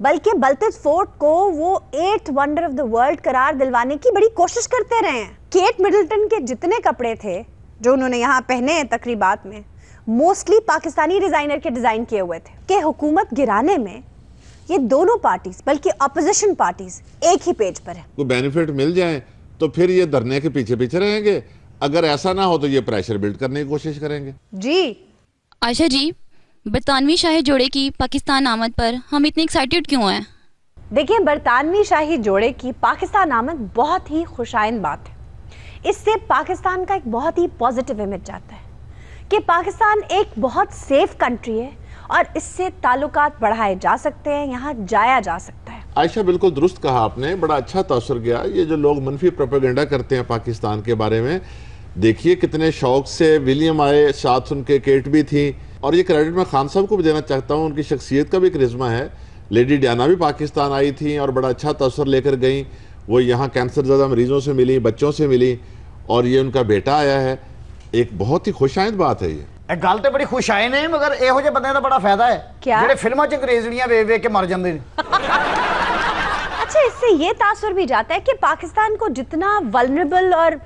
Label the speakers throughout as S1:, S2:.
S1: बल्कि बलतेज फोर्ट को वो 8th wonder of the world करार दिलवाने की बड़ी कोशिश करते रहे हैं। केट मिडल्टन के जितने कपड़े थे जो उन्होंने यहाँ पहने हैं तकरीबात में, मोस्टली पाकिस्तानी डिजाइनर के डिजाइन किए हुए थे। कि हुकूमत गिराने में ये दोनों पार्टीज बल्कि अपोजिशन पार्टीज एक ही पेज पर है।
S2: को बेनिफिट मिल जाए तो फिर ये धरने के पीछे पीछे रहेंगे, अगर ऐसा ना हो तो ये प्रेशर बिल्ड करने की कोशिश करेंगे।
S1: जी
S3: आयशा जी, बरतानवी शाही जोड़े की पाकिस्तान आमद पर हम इतने एक्साइटेड क्यों हैं?
S1: देखिए, बरतानवी शाही जोड़े की पाकिस्तान आमद बहुत ही खुशाइंद बात है। इससे पाकिस्तान का एक बहुत ही पॉजिटिव इमेज जाता है कि पाकिस्तान एक बहुत सेफ कंट्री है और इससे ताल्लुकात बढ़ाए जा सकते हैं, यहाँ जाया जा सकता है।
S2: आयशा, बिल्कुल दुरुस्त कहा आपने, बड़ा अच्छा तासुर गया। ये जो लोग मनफी प्रोपेगेंडा करते हैं पाकिस्तान के बारे में, देखिए कितने शौक से विलियम आए, साथ उनके केट भी थी। और ये क्रेडिट मैं खान साहब को भी देना चाहता हूँ, उनकी शख्सियत का भी करिश्मा है। लेडी डियाना भी पाकिस्तान आई थी और बड़ा अच्छा तासुर लेकर गई। वो यहाँ कैंसर ज़्यादा मरीजों से मिली, बच्चों से मिली, और ये उनका बेटा आया है। एक बहुत ही खुशाइंद बात है ये।
S4: गल तो बड़ी खुशाइंद है, मगर ਇਹੋ ਜਿਹੇ ਬੰਦਿਆਂ ਦਾ बड़ा फायदा है ਜਿਹੜੇ फिल्मों च अंग्रेजड़ियां ਵੇਖ ਵੇਖ के मर जाते हैं।
S1: अच्छा, इससे ये तासुर भी जाता है कि पाकिस्तान को जितना वल्नरेबल और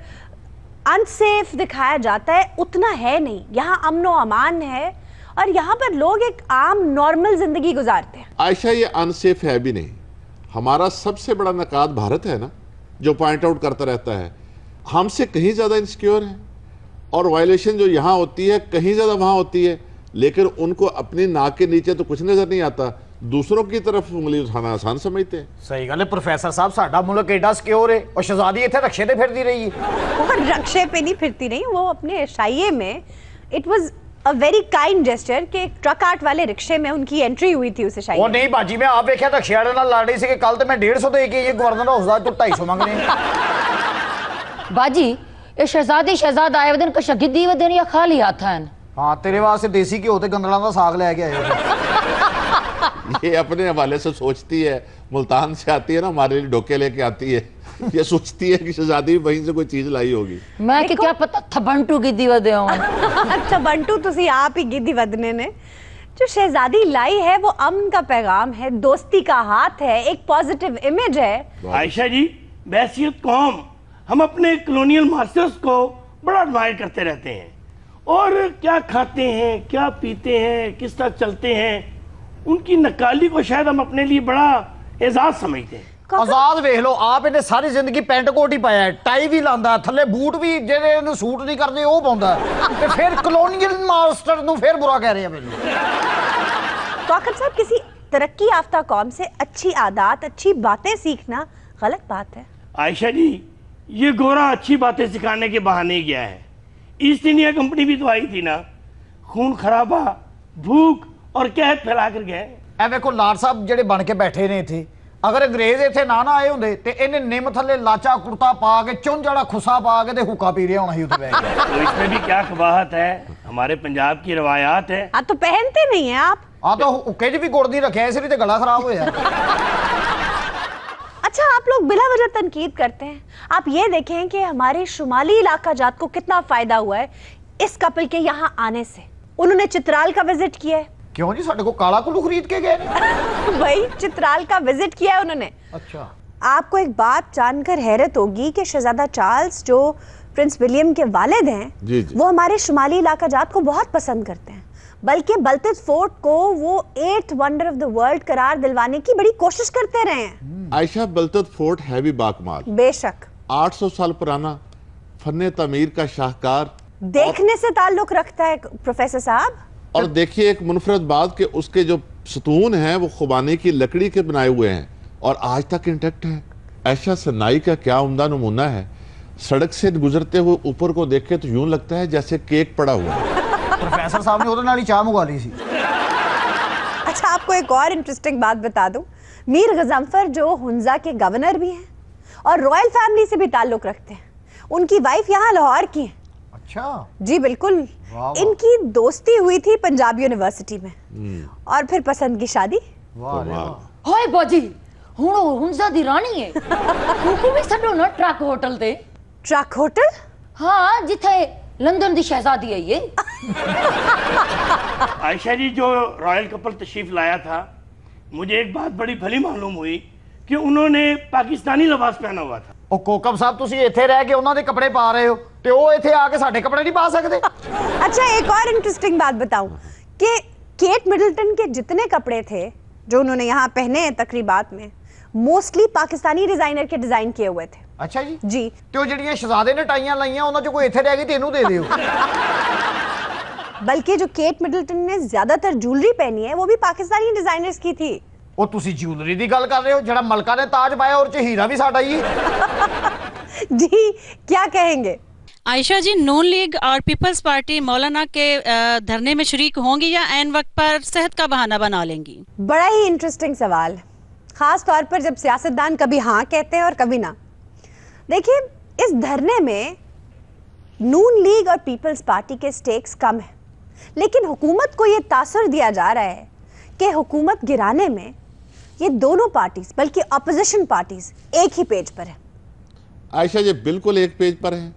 S1: अनसेफ दिखाया जाता है उतना है नहीं। यहाँ अमन व अमान है और यहाँ पर लोग एक आम नॉर्मल जिंदगी गुजारते हैं।
S2: आयशा, ये अनसेफ है भी नहीं। हमारा सबसे बड़ा नकाद भारत है ना, जो पॉइंट आउट करता रहता है हमसे कहीं ज़्यादा इनसिक्योर है, और वायलेशन जो यहाँ होती है कहीं ज़्यादा वहाँ होती है, लेकिन उनको अपनी नाक के नीचे तो कुछ नज़र नहीं आता, दूसरों की तरफ उंगली उठाना आसान समझते हैं।
S4: सही गल है प्रोफेसर साहब, साडा मुल्क एडा सिक्योर है और शहजादी इत्थे रक्षे ते फिरदी रही है।
S1: वो रक्षे पे नहीं फिरती रही, वो अपने शाये में it was a very kind gesture कि ट्रक आर्ट वाले रिक्शे में उनकी एंट्री हुई थी उसे शाये।
S4: वो नहीं बाजी, मैं आप देखा रक्षे वाले नाल लड़ रही सी कि कल तो मैं 150 दे के ये गवर्नर हाउस दा तो 250 मांग रहे हैं।
S5: बाजी, ये शहजादी शहजादा आए दिन कशा गिद्दी वदन या खाली हाथ हैं?
S4: हाँ, तेरे वास्ते देसी घी होते गंदला का साग लेके आए।
S2: ये अपने हवाले से सोचती है, मुल्तान से आती है ना, हमारे लिए डोके लेके आती है। ये सोचती है कि शहजादी वहीं से कोई चीज लाई होगी।
S5: मैं कि क्या पता थबंटू गिद्दी वदे हो।
S1: अच्छा बंटू, तुसी आप ही गिद्दी वदने ने। जो शहजादी लाई है वो अमन का पैगाम है, दोस्ती का हाथ है, एक पॉजिटिव इमेज है।
S6: आयशा जी, बहसियत कौम हम अपने कॉलोनियल मास्टर्स को बड़ा एडमायर करते रहते हैं, और क्या खाते हैं, क्या पीते हैं, किस तरह चलते हैं, उनकी नकाली को शायद हम अपने लिए बड़ा एजाज समझते हैं।
S4: आजाद वेख लो आप, इन्हें सारी जिंदगी पैंट कोट ही पाया है, टाई भी लांदा, थल्ले बूट भी जेडे इन्हें सूट नहीं करते वो पाउंदा है, ते फिर कॉलोनियल मास्टर नु फिर बुरा कह रहे हैं मेरे।
S1: काकड़ साहब, किसी तरक्की याफ्ता कौम से अच्छी आदत, अच्छी बातें सीखना गलत बात है।
S6: आयशा जी, ये गोरा अच्छी बातें सिखाने के बहाने गया है। ईस्ट इंडिया कंपनी भी तो आई थी ना, खून खराबा, भूख और कहत फैला कर गए।
S4: ए देखो लाड साहब जेडे बन के बैठे ने थे, अगर अंग्रेज इत्थे ना ना आए होंदे ते इन्हें निम थल्ले लाचा कुर्ता पा के चुंझड़ा खुसा पा के ते हुक्का पी रहे होना ही उत्ते बैठ के।
S6: तो इसमें भी क्या कबाहत है, हमारे पंजाब की रवायात है।
S1: आप तो पहनते नहीं है आप।
S4: हाँ तो हुक्के च भी गुड़ नहीं रखे, इसलिए तो गला खराब होया।
S1: अच्छा, आप लोग बिला वजह तनकीद करते हैं। आप ये देखें कि हमारे शुमाली इलाका जात को कितना फायदा हुआ है इस कपल के यहाँ आने से। उन्होंने चित्राल का विजिट किया है।
S4: क्यों जी, साडे को काला कुल्लू खरीद के गए?
S1: वही चित्राल का विजिट किया है उन्होंने।
S4: अच्छा,
S1: आपको एक बात जानकर हैरत होगी कि शहजादा चार्ल्स जो प्रिंस विलियम के वालिद हैं, वो हमारे शुमाली इलाका जात को बहुत पसंद करते हैं, बल्कि बलतेज फोर्ट को वो 8th wonder of the world करार दिलवाने की बड़ी कोशिश करते रहे हैं।
S2: आयशा, बलतेज फोर्ट है भी बाकमाल,
S1: बेशक
S2: 800 साल पुराना, फन्ने तमीर का शाहकार,
S1: देखने से ताल्लुक रखता है प्रोफेसर साहब।
S2: और देखिए एक मुनफरद बात कि उसके जो सतून हैं वो खुबानी की लकड़ी के बनाए हुए हैं और आज तक इंटैक्ट है। ऐशा सन्नाई का क्या उम्दा नमूना है, सड़क से गुजरते हुए ऊपर को देखे तो यूं लगता है जैसे केक पड़ा हुआ है।
S4: प्रोफेसर साहब ने उधर नाली चाय मंगवा ली थी।
S1: अच्छा, आपको एक और इंटरेस्टिंग बात बता दूं, मीर गजनफर जो हुंजा के गवर्नर भी हैं और रॉयल फैमिली से भी ताल्लुक रखते हैं, उनकी वाइफ यहाँ लाहौर की है।
S4: अच्छा
S1: जी बिल्कुल, इनकी दोस्ती हुई थी पंजाब यूनिवर्सिटी में और फिर पसंद की शादी।
S5: हाय बाजी, हुण हुंजा दी रानी है, उनको भी छड्डो ना ट्रक होटल ते।
S1: Truck hotel?
S5: हाँ, जिथे लंदन दी शहजादी है ये।
S6: आयशा जी, जो रॉयल कपल तशरीफ लाया था, मुझे एक बात बड़ी भली मालूम हुई कि उन्होंने पाकिस्तानी लिबास पहना हुआ था।
S4: ਉਹ ਕੋਕਬ ਸਾਹਿਬ ਤੁਸੀਂ ਇੱਥੇ ਰਹਿ ਕੇ ਉਹਨਾਂ ਦੇ ਕੱਪੜੇ ਪਾ ਰਹੇ ਹੋ ਤੇ ਉਹ ਇੱਥੇ ਆ ਕੇ ਸਾਡੇ ਕੱਪੜੇ ਨਹੀਂ ਪਾ ਸਕਦੇ।
S1: अच्छा एक और इंटरेस्टिंग बात बताऊं कि केट मिडल्टन के जितने कपड़े थे जो उन्होंने यहाँ पहने हैं तकरीबात में, मोस्टली पाकिस्तानी डिजाइनर के डिजाइन किए हुए थे।
S4: ਅੱਛਾ ਜੀ।
S1: जी।
S4: ਤੇ ਉਹ ਜਿਹੜੀਆਂ ਸ਼ਹਜ਼ਾਦੇ ਨੇ ਟਾਈਆਂ ਲਾਈਆਂ ਉਹਨਾਂ ਚੋਂ ਕੋਈ ਇੱਥੇ ਰਹਿ ਗਈ ਤੇ ਇਹਨੂੰ ਦੇ ਦਿਓ।
S1: बल्कि जो केट मिडल्टन ने ज्यादातर ज्वेलरी पहनी है वो भी पाकिस्तानी डिजाइनर्स की थी।
S4: ਉਹ ਤੁਸੀਂ ਜਿਊਲਰੀ ਦੀ ਗੱਲ ਕਰ ਰਹੇ ਹੋ, ਜਿਹੜਾ ਮਲਕਾ ਨੇ ਤਾਜ ਪਾਇਆ ਔਰ ਚ ਹੀਰਾ ਵੀ ਸਾਡਾ ਹੀ।
S1: जी क्या कहेंगे?
S7: आयशा जी, नून लीग और पीपल्स पार्टी मौलाना के धरने में शरीक होंगी या ऐन वक्त पर सेहत का बहाना बना लेंगी?
S1: बड़ा ही इंटरेस्टिंग सवाल, खास तौर पर जब सियासतदान कभी हाँ कहते हैं और कभी ना। देखिए, इस धरने में नून लीग और पीपल्स पार्टी के स्टेक्स कम है, लेकिन हुकूमत को ये तासुर दिया जा रहा है कि हुकूमत गिराने में ये दोनों पार्टीज बल्कि अपोजिशन पार्टीज एक ही पेज पर है।
S2: आयशा जी बिल्कुल एक पेज पर हैं,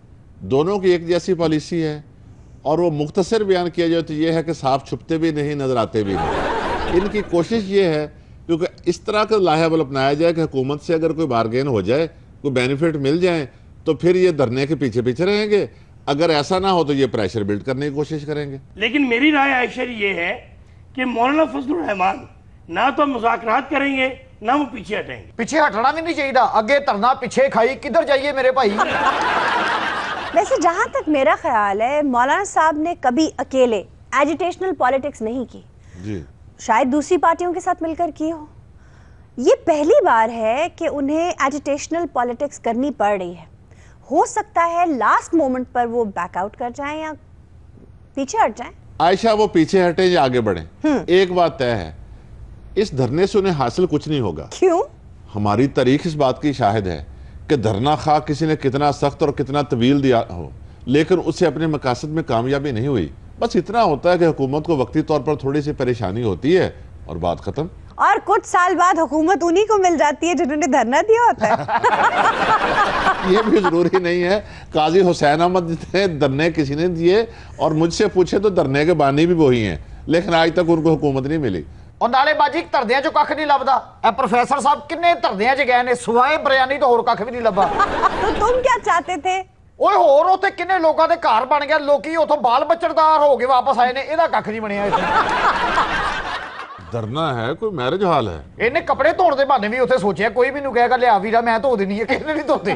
S2: दोनों की एक जैसी पॉलिसी है और वो मुख्तसर बयान किया जाए तो ये है कि साफ छुपते भी नहीं, नजर आते भी नहीं। इनकी कोशिश ये है क्योंकि इस तरह का लाहेबल अपनाया जाए कि हुकूमत से अगर कोई बारगेन हो जाए, कोई बेनिफिट मिल जाए तो फिर ये धरने के पीछे पीछे रहेंगे, अगर ऐसा ना हो तो ये प्रेशर बिल्ड करने की कोशिश करेंगे।
S6: लेकिन मेरी राय आयशा ये है कि मौलाना फजलुर रहमान ना तो मुज़ाकरात करेंगे ना वो पीछे हटेंगे।
S4: ਪਿੱਛੇ ਹਟਣਾ ਵੀ ਨਹੀਂ ਚਾਹੀਦਾ, ਅੱਗੇ ਧਰਨਾ ਪਿੱਛੇ ਖਾਈ, ਕਿੱਧਰ ਜਾਈਏ ਮੇਰੇ ਭਾਈ।
S1: वैसे जहां तक मेरा ख्याल है, मौलाना साहब ने कभी अकेले एजिटेशनल पॉलिटिक्स नहीं की।
S2: जी।
S1: शायद दूसरी पार्टियों के साथ मिलकर की हो। ये पहली बार है कि उन्हें एजिटेशनल पॉलिटिक्स करनी पड़ रही है। हो सकता है लास्ट मोमेंट पर वो बैकआउट कर जाएं या पीछे हट जाएं।
S2: आयशा वो पीछे हटे या आगे बढ़े, एक बात तय है, इस धरने से उन्हें हासिल कुछ नहीं होगा।
S1: क्यों?
S2: हमारी तारीख इस बात की शाहिद है कि धरना खा किसी ने कितना सख्त और कितना तवील दिया हो, लेकिन उससे अपने मकासद में कामयाबी नहीं हुई। बस इतना होता है कि हुकूमत को वक्ती तौर पर थोड़ी सी परेशानी होती है और बात खत्म।
S1: और कुछ साल बाद हुकूमत उन्हीं को मिल जाती है जिन्होंने धरना दिया होता है।
S2: ये भी जरूरी नहीं है। काजी हुसैन अहमद जितने धरने किसी ने दिए और मुझसे पूछे तो धरने के बानी भी वही हैं, लेकिन आज तक उनको हुकूमत नहीं मिली।
S4: ਉਹ ਨਾਲੇ ਬਾਜੀ ਧਰਦਿਆਂ ਚੋਂ ਕੱਖ ਨਹੀਂ ਲੱਭਦਾ। ਇਹ ਪ੍ਰੋਫੈਸਰ ਸਾਹਿਬ ਕਿੰਨੇ ਧਰਦਿਆਂ 'ਚ ਗਏ ਨੇ, ਸਿਵਾਏ ਬਿਰਿਆਨੀ ਤੋਂ ਹੋਰ ਕੱਖ ਵੀ ਨਹੀਂ ਲੱਭਾ।
S1: तो तुम क्या चाहते थे?
S4: ਓਏ ਹੋਰ ਉੱਥੇ ਕਿੰਨੇ ਲੋਕਾਂ ਦੇ ਘਰ ਬਣ ਗਿਆ, ਲੋਕੀ ਉੱਥੋਂ ਬਾਲ ਬੱਚੜਦਾਰ ਹੋ ਕੇ ਵਾਪਸ ਆਏ ਨੇ, ਇਹਦਾ ਕੱਖ ਨਹੀਂ ਬਣਿਆ ਇੱਥੇ।
S2: धरना है कोई मैरिज हाल है।
S4: ਇਹਨੇ ਕੱਪੜੇ ਧੋਣ ਦੇ ਬਹਾਨੇ ਵੀ ਉੱਥੇ ਸੋਚਿਆ ਕੋਈ ਵੀ ਨੂੰ ਕਹੇਗਾ ਲਿਆ ਵੀਰਾ ਮੈਂ ਧੋ ਦੇਣੀ ਹੈ, ਕਿਸੇ ਨੇ ਨਹੀਂ ਧੋਤੇ।